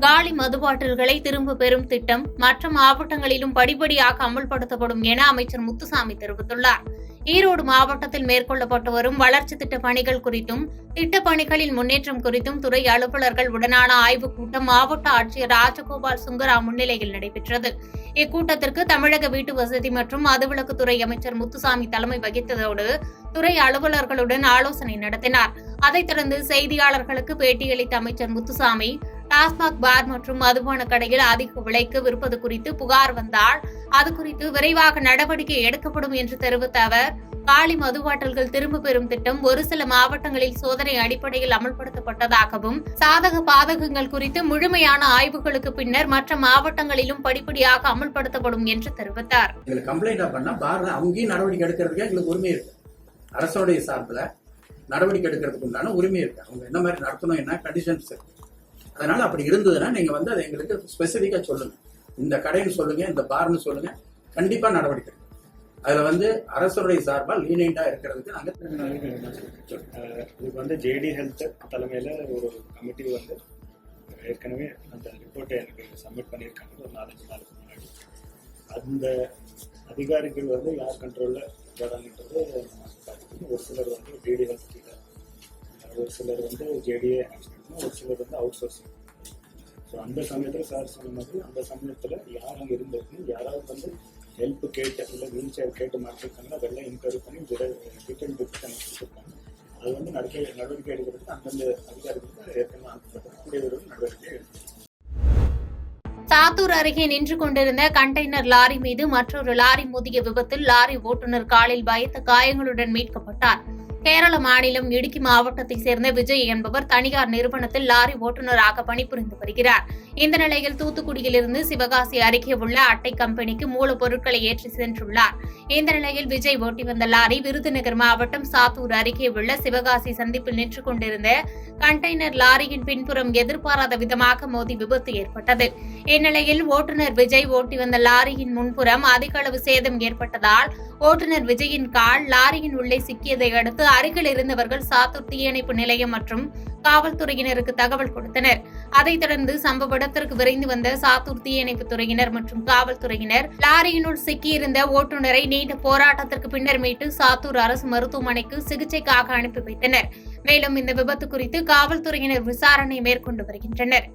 காலி மது பாட்டில்களை திரும்ப பெறும் திட்டம் மற்ற மாவட்டங்களிலும் படிப்படியாக அமல்படுத்தப்படும் என அமைச்சர் முத்துசாமி தெரிவித்துள்ளார். ஈரோடு மாவட்டத்தில் மேற்கொள்ளப்பட்டு வரும் வளர்ச்சி திட்ட பணிகள் குறித்தும் திட்டப் பணிகளின் முன்னேற்றம் குறித்தும் துறை அலுவலர்கள் உடனான ஆய்வுக் கூட்டம் மாவட்ட ஆட்சியர் ராஜகோபால் சுங்கரா முன்னிலையில் நடைபெற்றது. இக்கூட்டத்திற்கு தமிழக வீட்டு வசதி மற்றும் மதுவிலக்குத்துறை அமைச்சர் முத்துசாமி தலைமை வகித்ததோடு துறை அலுவலர்களுடன் ஆலோசனை நடத்தினார். அதைத் தொடர்ந்து செய்தியாளர்களுக்கு பேட்டியளித்த அமைச்சர் முத்துசாமி, டாஸ்மாக் பார் மற்றும் மதுபான கடையில் அதிக விலைக்கு விற்பது குறித்து புகார் வந்தால் அது குறித்து விரைவாக நடவடிக்கை எடுக்கப்படும் என்று தெரிவித்த அவர், காலி மது பாட்டில்கள் திரும்ப பெறும் திட்டம் ஒரு சில மாவட்டங்களில் சோதனை அடிப்படையில் அமல்படுத்தப்பட்டதாகவும், சாதக பாதகங்கள் குறித்து முழுமையான ஆய்வுகளுக்கு பின்னர் மற்ற மாவட்டங்களிலும் படிப்படியாக அமல்படுத்தப்படும் என்று தெரிவித்தார். நடவடிக்கை எடுக்கிறதுக்கு எங்களுக்கு உரிமை இருக்கு. அரசுடைய சார்பில் நடவடிக்கை எடுக்கிறதுக்கு உண்டான உரிமை இருக்கு. அவங்க என்ன மாதிரி நடத்தணும், என்ன கண்டிஷன்ஸ் இருக்கு. அதனால அப்படி இருந்ததுன்னா நீங்க அதை எங்களுக்கு ஸ்பெசிபிக்கா சொல்லுங்க. இந்த கடைன்னு சொல்லுங்க, இந்த பார்னு சொல்லுங்க, கண்டிப்பா நடவடிக்கை. அதுல அரசுடைய சார்பா லீனியண்டா இருக்கிறதுக்கு நாங்க இதுக்கு ஜேடி ஹெல்த் தலைமையில ஒரு கமிட்டி ஏற்கனவே அந்த ரிப்போர்ட்டை எனக்கு சப்மிட் பண்ணியிருக்காங்க ஒரு 4-5 நாளுக்கு முன்னாடி. அந்த அதிகாரிகள் யார் கண்ட்ரோல்ல வராங்கன்றது ஒரு சிலர் ஜேடி ஹெல்த் கிட்ட, ஒரு சிலர் ஜேடிஏ, ஒரு சிலர் அவுட் சோர்சிங். ஸோ அந்த சமயத்தில் சார் சொன்ன மாதிரி அந்த சமயத்தில் யார் அங்கே இருந்திருக்கு, யாராவது ஹெல்ப் கேட்டு இல்லை வீல் சேர் கேட்டு மாற்றிருக்காங்கன்னா அதெல்லாம் இன்கொயரி பண்ணி டீட்டெயில் டிஸ்கஷன் கொடுத்துருக்காங்க. அது நடவடிக்கை எடுக்கிறதுக்கு அந்தந்த அதிகாரிகளுக்கு ஏற்கனவே கூடிய ஒரு நடவடிக்கை எடுக்கும். சாத்தூர் அருகே நின்று கொண்டிருந்த கண்டெய்னர் லாரி மீது மற்றொரு லாரி மோதிய விபத்தில் லாரி ஓட்டுநர் காலில் பயத்த காயங்களுடன் மீட்கப்பட்டார். கேரள மாநிலம் இடுக்கி மாவட்டத்தைச் சேர்ந்த விஜய் என்பவர் தனியார் நிறுவனத்தில் லாரி ஓட்டுநராக பணிபுரிந்து வருகிறார். இந்த நிலையில் தூத்துக்குடியிலிருந்து சிவகாசி அருகே உள்ள அட்டை கம்பெனிக்கு மூலப்பொருட்களை ஏற்றி சென்றுள்ளார். இந்த நிலையில் விஜய் ஓட்டி வந்த லாரி விருதுநகர் மாவட்டம் சாத்தூர் அருகே உள்ள சிவகாசி சந்திப்பில் நின்று கொண்டிருந்த கண்டெய்னர் லாரியின் பின்புறம் எதிர்பாராத விதமாக மோதி விபத்து ஏற்பட்டது. இந்நிலையில் ஓட்டுநர் விஜய் ஓட்டி வந்த லாரியின் முன்புறம் அதிக அளவு சேதம் ஏற்பட்டதால் ஓட்டுநர் விஜயின் கால் லாரியின் உள்ளே சிக்கியதை அடுத்து அருகில் இருந்தவர்கள் சாத்தூர் தீயணைப்பு நிலையம் மற்றும் காவல்துறையினருக்கு தகவல் கொடுத்தனர். அதைத் தொடர்ந்து சம்பவ இடத்திற்கு விரைந்து வந்த சாத்தூர் தீயணைப்பு துறையினர் மற்றும் காவல்துறையினர் லாரியினுள் சிக்கியிருந்த ஓட்டுநரை நீண்ட போராட்டத்திற்கு பின்னர் மீட்டு சாத்தூர் அரசு மருத்துவமனைக்கு சிகிச்சைக்காக அனுப்பி வைத்தனர். மேலும் இந்த விபத்து குறித்து காவல்துறையினர் விசாரணை மேற்கொண்டு வருகின்றனர்.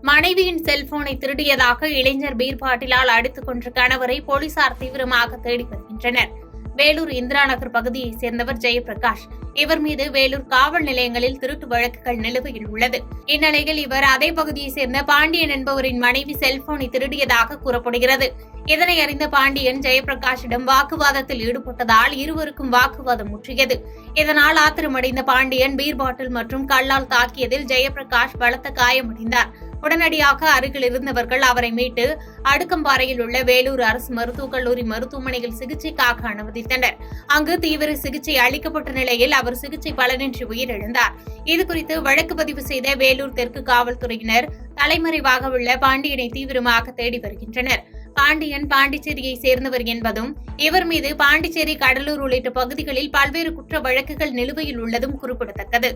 மனைவியின் செல்போனை திருடியதாக இளைஞர் பீர் பாட்டிலால் அடித்துக் கொன்ற கணவரை போலீசார் தீவிரமாக தேடி வருகின்றனர். வேலூர் இந்திரா நகர் பகுதியைச் சேர்ந்தவர் ஜெயபிரகாஷ். இவர் மீது வேலூர் காவல் நிலையங்களில் திருட்டு வழக்குகள் நிலுவையில் உள்ளது. இந்நிலையில் இவர் அதே பகுதியைச் சேர்ந்த பாண்டியன் என்பவரின் மனைவி செல்போனை திருடியதாக கூறப்படுகிறது. இதனை அறிந்த பாண்டியன் ஜெயபிரகாஷிடம் வாக்குவாதத்தில் ஈடுபட்டதால் இருவருக்கும் வாக்குவாதம் முற்றியது. இதனால் ஆத்திரமடைந்த பாண்டியன் பீர் பாட்டில் மற்றும் கல்லால் தாக்கியதில் ஜெயபிரகாஷ் பலத்த காயமடைந்தார். உடனடியாக அருகில் இருந்தவர்கள் அவரை மீட்டு அடுக்கம்பாறையில் உள்ள வேலூர் அரசு மருத்துவக் கல்லூரி மருத்துவமனையில் சிகிச்சைக்காக அனுமதித்தனர். அங்கு தீவிர சிகிச்சை அளிக்கப்பட்ட நிலையில் அவர் சிகிச்சை பலனின்றி உயிரிழந்தார். இதுகுறித்து வழக்கு பதிவு செய்த வேலூர் தெற்கு காவல்துறையினர் தலைமறைவாக உள்ள பாண்டியனை தீவிரமாக தேடி வருகின்றனர். பாண்டியன் பாண்டிச்சேரியை சேர்ந்தவர் என்பதும் இவர் மீது பாண்டிச்சேரி, கடலூர் உள்ளிட்ட பகுதிகளில் பல்வேறு குற்ற வழக்குகள் நிலுவையில் உள்ளதும் குறிப்பிடத்தக்கது.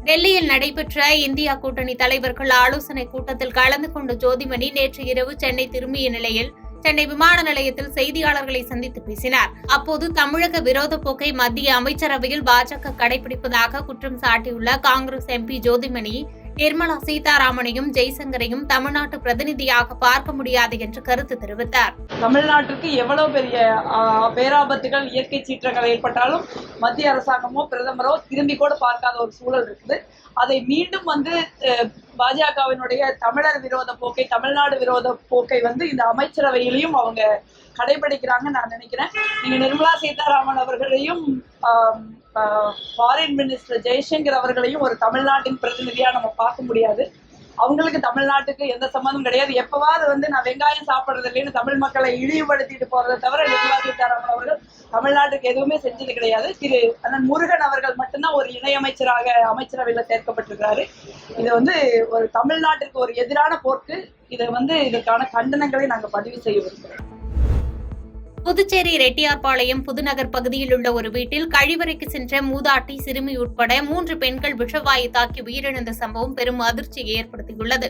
டெல்லியில் நடைபெற்ற இந்தியா கூட்டணி தலைவர்கள் ஆலோசனைக் கூட்டத்தில் கலந்து கொண்ட ஜோதிமணி நேற்று இரவு சென்னை திரும்பிய நிலையில் சென்னை விமான நிலையத்தில் செய்தியாளர்களை சந்தித்து பேசினார். அப்போது தமிழக விரோத போக்கை மத்திய அமைச்சரவையில் பாஜக கடைபிடிப்பதாக குற்றம் சாட்டியுள்ள காங்கிரஸ் எம்பி ஜோதிமணி, நிர்மலா சீதாராமனையும் ஜெய்சங்கரையும் தமிழ்நாட்டு பிரதிநிதியாக பார்க்க முடியாது என்று கருத்து தெரிவித்தார். தமிழ்நாட்டுக்கு எவ்வளவு பெரிய பேராபத்துகள், இயற்கை சீற்றங்கள் ஏற்பட்டாலும் மத்திய அரசாங்கமோ பிரதமரோ திரும்பி கூட பார்க்காத ஒரு சூழல் இருக்குது. அதை மீண்டும் பாஜகவினுடைய தமிழர் விரோத போக்கை, தமிழ்நாடு விரோத போக்கை இந்த அமைச்சரவையிலையும் அவங்க கடைபிடிக்கிறாங்க நான் நினைக்கிறேன். நீங்க நிர்மலா சீதாராமன் அவர்களையும் ஃபாரின் மினிஸ்டர் ஜெய்சங்கர் அவர்களையும் ஒரு தமிழ்நாட்டின் பிரதிநிதியா நம்ம பார்க்க முடியாது. அவங்களுக்கு தமிழ்நாட்டுக்கு எந்த சம்மந்தம் கிடையாது. எப்பவாவது நான் வெங்காயம் சாப்பிட்றது இல்லைன்னு தமிழ் மக்களை இழிவுபடுத்திட்டு போறதை தவிர நிர்மலா சீதாராமன் அவர்கள் தமிழ்நாட்டுக்கு எதுவுமே செஞ்சது கிடையாது. திரு அண்ணன் முருகன் அவர்கள் மட்டும்தான் ஒரு இணையமைச்சராக அமைச்சரவையில சேர்க்கப்பட்டிருக்கிறாரு. இது ஒரு தமிழ்நாட்டிற்கு ஒரு எதிரான போக்கு. இதற்கான கண்டனங்களை நாங்கள் பதிவு செய்ய விரும்புகிறோம். புதுச்சேரி ரெட்டியார்பாளையம் புதுநகர் பகுதியில் உள்ள ஒரு வீட்டில் கழிவறைக்கு சென்ற மூதாட்டி, சிறுமி உட்பட 3 பெண்கள் விஷவாயு தாக்கி உயிரிழந்த சம்பவம் பெரும் அதிர்ச்சியை ஏற்படுத்தியுள்ளது.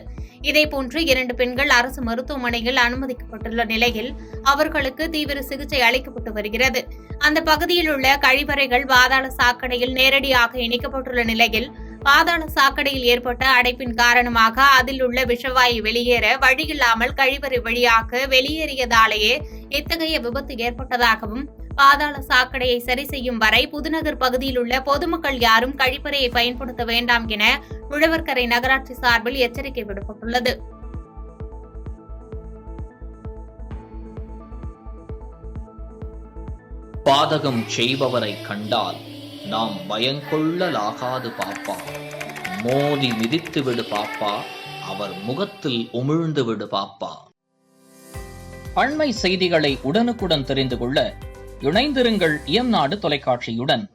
இதேபோன்று 2 பெண்கள் அரசு மருத்துவமனையில் அனுமதிக்கப்பட்டுள்ள நிலையில் அவர்களுக்கு தீவிர சிகிச்சை அளிக்கப்பட்டு வருகிறது. அந்த பகுதியில் உள்ள கழிவறைகள் பாதாள சாக்கடையில் நேரடியாக இணைக்கப்பட்டுள்ள நிலையில் பாதாள சாக்கடையில் ஏற்பட்ட அடைப்பின் காரணமாக அதில் உள்ள விஷவாயு வெளியேற வழியில்லாமல் கழிவறை வழியாக வெளியேறியதாலேயே இத்தகைய விபத்து ஏற்பட்டதாகவும், பாதாள சாக்கடையை சரி செய்யும் வரை புதுநகர் பகுதியில் உள்ள பொதுமக்கள் யாரும் கழிப்பறையை பயன்படுத்த வேண்டாம் என உழவர்கரை நகராட்சி சார்பில் எச்சரிக்கை விடப்பட்டுள்ளது. பாதகம் செய்பவரை கண்டால் நாம் பயங்கொள்ளலாகாது பாப்பா, மோதி மிதித்து விடு பாப்பா, அவர் முகத்தில் உமிழ்ந்து விடு பாப்பா. அண்மை செய்திகளை உடனுக்குடன் தெரிந்து கொள்ள இணைந்திருங்கள் இயம்நாடு தொலைக்காட்சியுடன்.